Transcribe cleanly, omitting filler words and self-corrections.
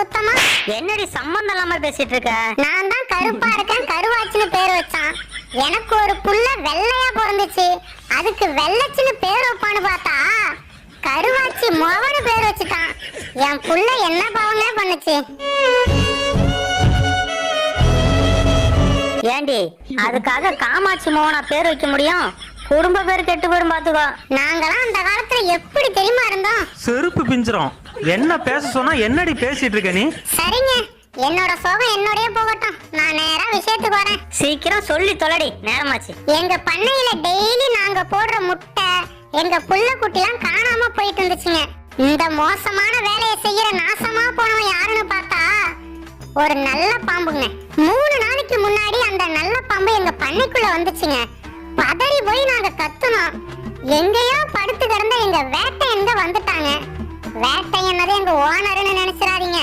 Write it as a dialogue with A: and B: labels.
A: குத்தமா?
B: என்னடி சம்பந்தம் இல்லாம பேசிட்டு இருக்க?
A: நான் தான் கருப்பா இருக்கேன், கருவாச்சின்னு பேர் வச்சான். எனக்கு ஒரு புள்ள வெள்ளையா பிறந்துச்சு, அதுக்கு வெள்ளச்சின்னு பேர் வைப்பான்னு பார்த்தா கருவாச்சி மோவனு பேர் வச்சுட்டான். என் புள்ள என்ன பாவமே பண்ணுச்சு.
B: ஏண்டி அதுக்காக காமாட்சி மோகனா பேர் வைக்க முடியும்? குடும்ப பேர் கெட்டு போயிடும் பாத்துக்கோ.
A: நாங்களாம் அந்த காலத்துல எப்படி தெரியுமா இருந்தோம்?
C: செருப்பு பிஞ்சிரும். என்ன பேச சொன்னா என்னடி பேசிட்டு இருக்க நீ?
A: சரிங்க, என்னோட சோகம் என்னோடய போகட்டும். நான் நேரா விஷயத்துக்கு வரேன்.
B: சீக்கிரம் சொல்லி தொலைடி, நேரமாச்சு.
A: எங்க பண்ணையில டெய்லி நாங்க போடுற முட்டை, எங்க புள்ள குட்டிலாம் காணாம போயிட்டு இருந்துச்சுங்க. இந்த மோசமான வேலையை செய்யற நாசமா போனவன் யாருன்னு பார்த்தா ஒரு நல்ல பாம்புங்க. 3 நாளைக்கு முன்னாடி அந்த நல்ல பாம்பு எங்க பண்ணைக்குள்ள வந்துச்சுங்க. பதறி போய் நாங்க கத்துனோம். எங்கேயோ படுத்து கிடந்த எங்க வேட்டை எங்க வந்துட்டாங்க. வேட்டை என்னது எங்க ஓனர்னு நினைச்சிடாதீங்க.